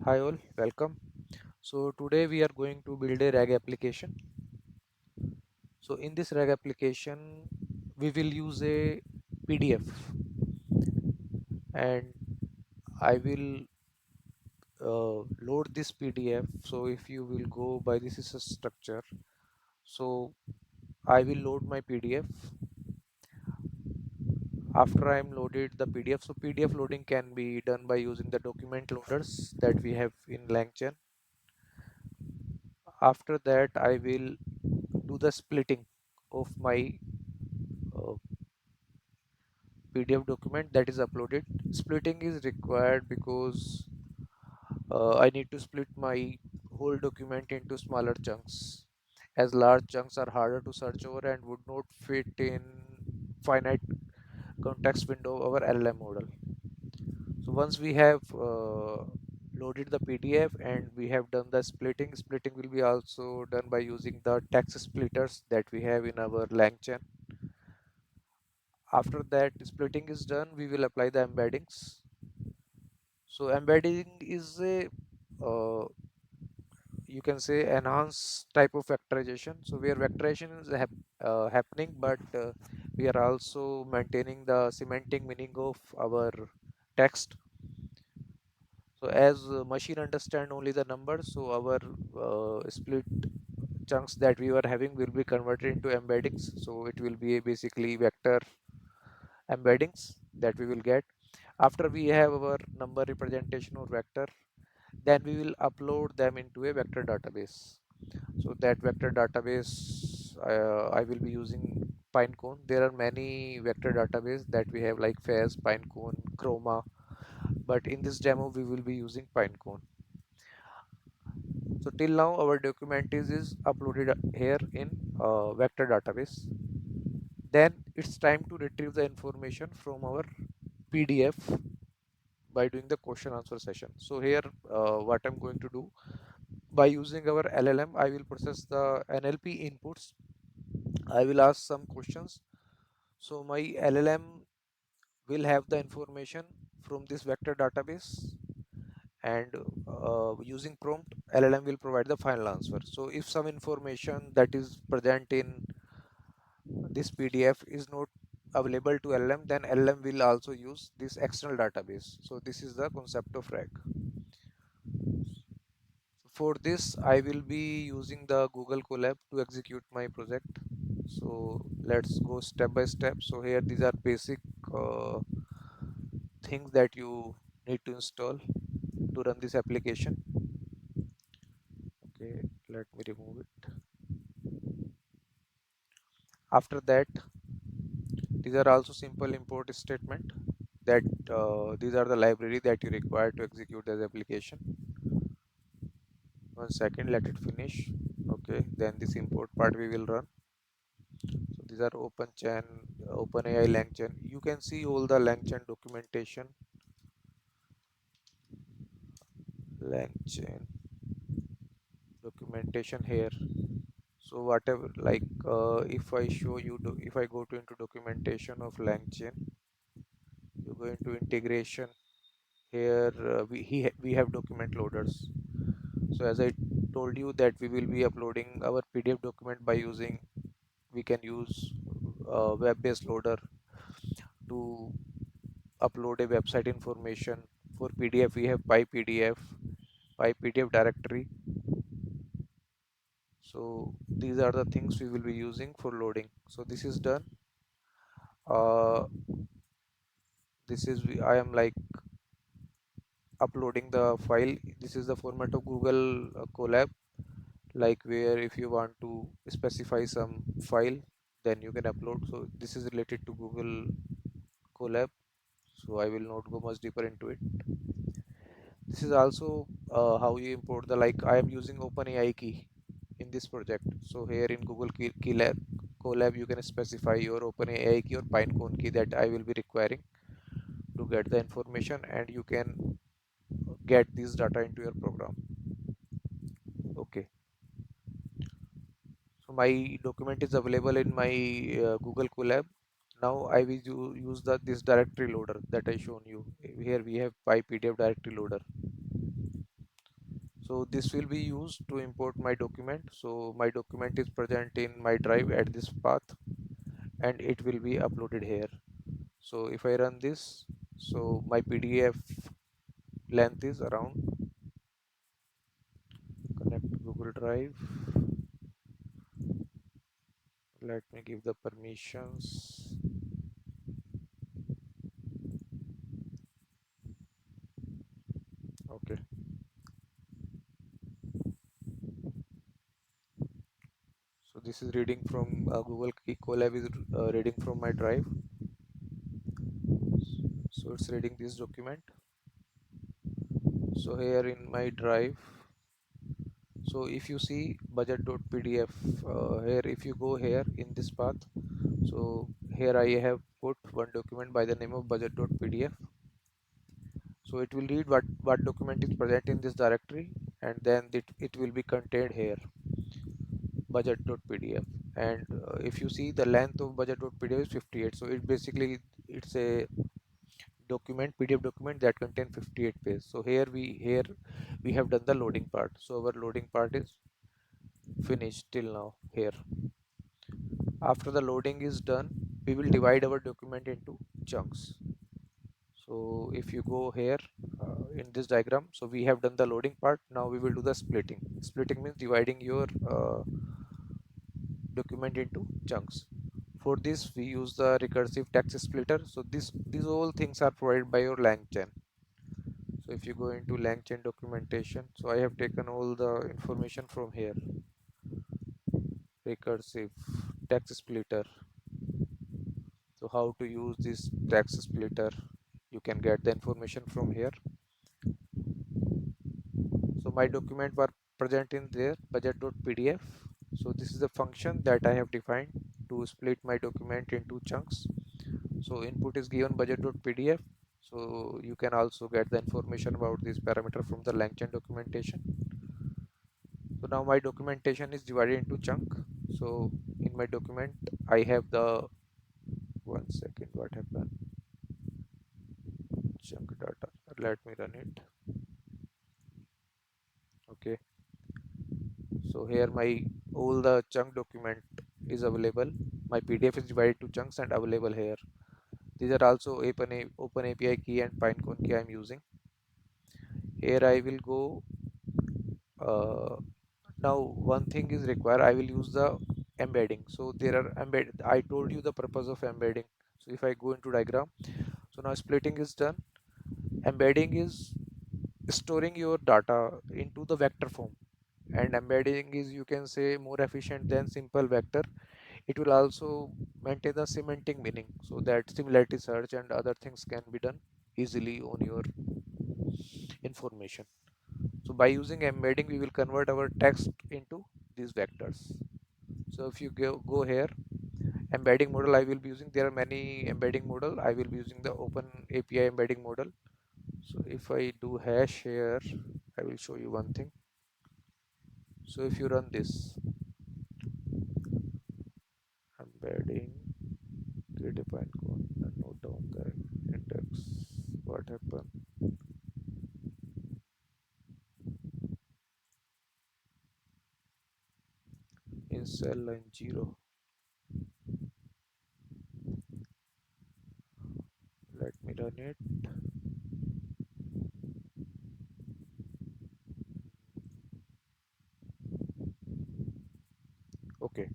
Hi all, welcome. So today we are going to build a RAG application. So in this RAG application, we will use a PDF and I will load this PDF. So if you will go by this is a structure. So I will load my PDF. After I am loaded the PDF, so PDF loading can be done by using the document loaders that we have in Langchain. After that, I will do the splitting of my uh, PDF document that is uploaded. Splitting is required because I need to split my whole document into smaller chunks, as large chunks are harder to search over and would not fit in finite context window of our LLM model. So once we have loaded the PDF and we have done the splitting will be also done by using the text splitters that we have in our LangChain. After that splitting is done, we will apply the embeddings. So embedding is a you can say enhanced type of factorization. So where factorization is happening, but we are also maintaining the semantic meaning of our text. So as machine understand only the numbers, so our split chunks that we were having will be converted into embeddings. So it will be a basically vector embeddings that we will get. After we have our number representation or vector, then we will upload them into a vector database. So that vector database I will be using Pinecone. There are many vector database that we have like Fez, Pinecone, Chroma, but in this demo we will be using Pinecone. So till now our document is uploaded here in vector database. Then it's time to retrieve the information from our PDF by doing the question answer session. So here what I'm going to do, by using our LLM, I will process the NLP inputs. I will ask some questions. So my LLM will have the information from this vector database, and using prompt, LLM will provide the final answer. So if some information that is present in this PDF is not available to LLM, then LLM will also use this external database. So this is the concept of RAG. For this, I will be using the Google Colab to execute my project. So let's go step by step. So here these are basic uh, things that you need to install to run this application. Okay, let me remove it. After that, these are also simple import statement that these are the library that you require to execute this application. 1 second, let it finish. Okay, then this import part we will run. So these are OpenAI LangChain. You can see all the LangChain LangChain documentation here. So whatever, like if I show you, if I go to into documentation of LangChain, you go into integration. Here we have document loaders. So as I told you that we will be uploading our PDF document by using, we can use web-based loader to upload a website information. For PDF we have PyPDF directory. So these are the things we will be using for loading. So this is done. This is I am like uploading the file. This is the format of Google Colab, like where if you want to specify some file, then you can upload. So this is related to Google Colab, so I will not go much deeper into it. This is also how you import the, like I am using OpenAI key in this project. So here in Google Colab you can specify your OpenAI key or Pinecone key that I will be requiring to get the information, and you can get this data into your program. Okay, so my document is available in my Google Colab. Now I will use this directory loader that I shown you. Here we have PyPDF directory loader. So this will be used to import my document. So my document is present in my drive at this path, and it will be uploaded here. So if I run this, so my PDF length is around, connect Google Drive. Let me give the permissions. Okay, so this is reading from Google Ecolab is reading from my drive. So it's reading this document. So here in my drive, so if you see budget.pdf, here if you go here in this path, so here I have put one document by the name of budget.pdf. So it will read what document is present in this directory, and then it will be contained here, budget.pdf. And if you see, the length of budget.pdf is 58. So it basically, it's a document, PDF document that contain 58 pages. So here we have done the loading part. So our loading part is finished till now here. After the loading is done, we will divide our document into chunks. So if you go here in this diagram, so we have done the loading part. Now we will do the splitting. Splitting means dividing your document into chunks. For this we use the recursive text splitter. So these all things are provided by your Langchain. So if you go into Langchain documentation, so I have taken all the information from here. Recursive text splitter. So how to use this text splitter, you can get the information from here. So my document were present in there, budget.pdf. So this is the function that I have defined to split my document into chunks. So input is given budget.pdf. So you can also get the information about this parameter from the Langchain documentation. So now my documentation is divided into chunk. So in my document I have the, one second, what happened, chunk data, let me run it. Okay, so here my all the chunk document is available. My PDF is divided to chunks and available here. These are also open API key and Pinecone key I am using. Here I will go, now one thing is required, I will use the embedding. So there are I told you the purpose of embedding. So if I go into diagram, so now splitting is done. Embedding is storing your data into the vector form, and embedding is, you can say, more efficient than simple vector. It will also maintain the semantic meaning, so that similarity search and other things can be done easily on your information. So by using embedding, we will convert our text into these vectors. So if you go here, embedding model I will be using, there are many embedding model. I will be using the open API embedding model. So if I do hash here, I will show you one thing. So if you run this embedding, create a pinecone and note down the index, what happened in cell line 0. Let me run it. Okay,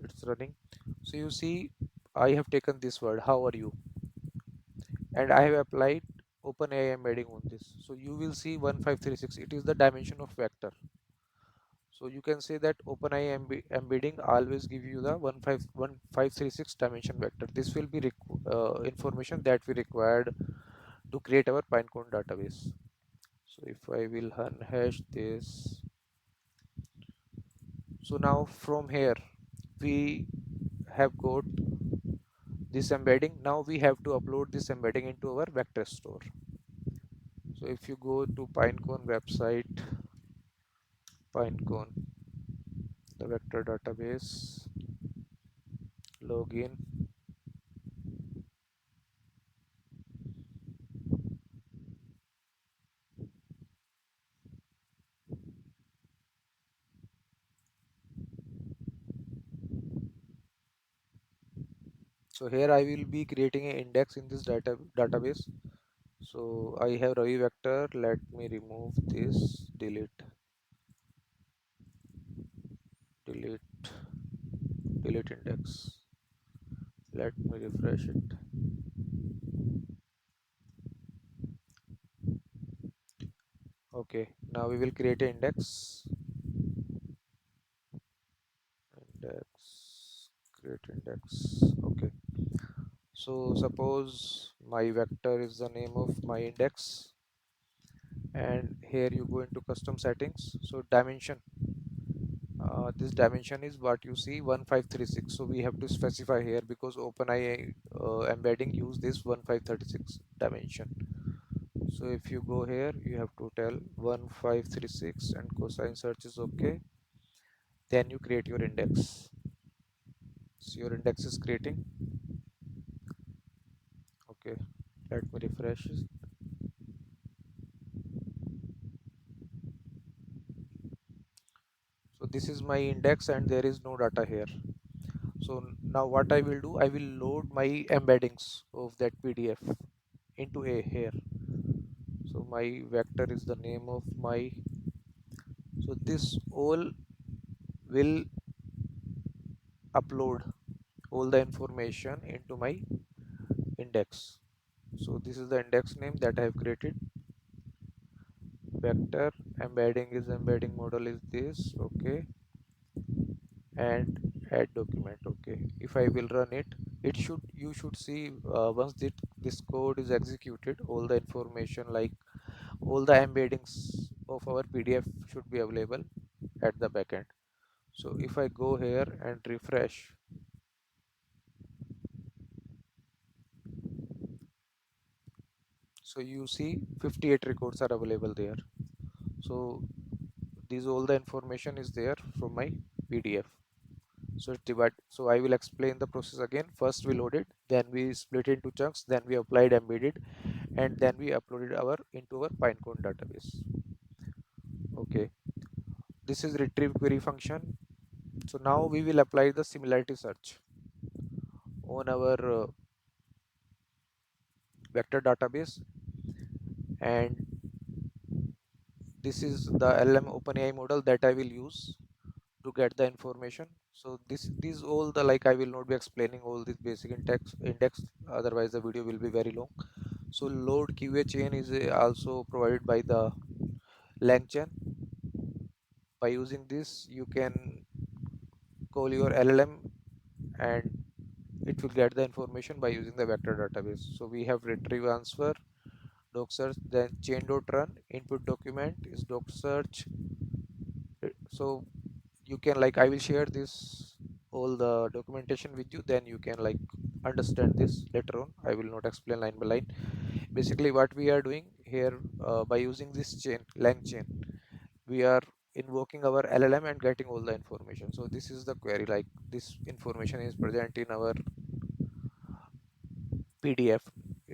it's running. So you see, I have taken this word, how are you, and I have applied OpenAI embedding on this. So you will see 1536, it is the dimension of vector. So you can say that OpenAI embedding always give you the 1536 dimension vector. This will be information that we required to create our Pinecone database. So if I will unhash this, so now from here we have got this embedding. Now we have to upload this embedding into our vector store. So if you go to Pinecone website, Pinecone, the vector database, login, So here I will be creating an index in this database. So I have Ravi vector. Let me remove this, delete, delete index. Let me refresh it. Okay, now we will create an index, create index. Okay, so suppose my vector is the name of my index, and here you go into custom settings. So dimension, this dimension is what you see, 1536. So we have to specify here because OpenAI embedding use this 1536 dimension. So if you go here, you have to tell 1536 and cosine search is okay. Then you create your index. So your index is creating. Okay, let me refresh it. So this is my index and there is no data here. So now what I will do, I will load my embeddings of that PDF into a here. So my vector is the name of my, so this all will upload all the information into my index. So this is the index name that I have created. Vector embedding is embedding model is this. Okay, and add document. Okay, if I will run it, it should, you should see once this code is executed, all the information like all the embeddings of our PDF should be available at the backend. So if I go here and refresh, so you see 58 records are available there. So these all the information is there from my PDF. So it's divided. So I will explain the process again. First we loaded, then we split into chunks, then we applied embedded, and then we uploaded our into our Pinecone database. Okay, this is retrieve query function. So now we will apply the similarity search on our vector database, and this is the LM OpenAI model that I will use to get the information. So these all the, like, I will not be explaining all this basic index, otherwise the video will be very long. So load QA chain is also provided by the Langchain. By using this you can call your LLM and it will get the information by using the vector database. So we have retrieve answer, doc search, then chain dot run, input document is doc search. So you can, like, I will share this all the documentation with you, then you can like understand this later on. I will not explain line by line. Basically what we are doing here, by using this chain lang chain, we are invoking our LLM and getting all the information. So this is the query, like this information is present in our PDF.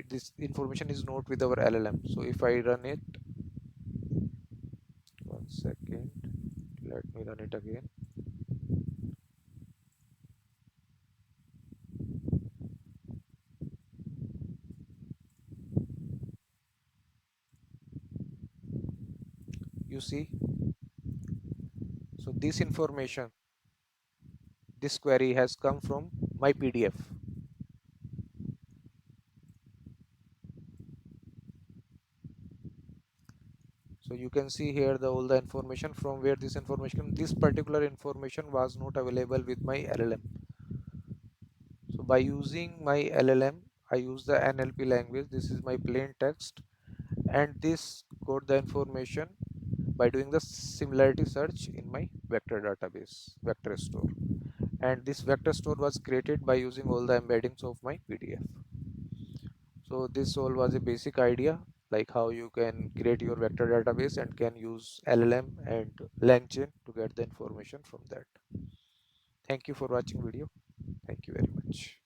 This information is not with our LLM. So if I run it, 1 second, let me run it again. You see, so this information, this query has come from my PDF. So you can see here the all the information from where this particular information was not available with my LLM. So by using my LLM, I use the NLP language. This is my plain text, and this got the information by doing the similarity search in my vector database, vector store. And this vector store was created by using all the embeddings of my PDF. So this all was a basic idea, like how you can create your vector database and can use LLM and LangChain to get the information from that. Thank you for watching video. Thank you very much.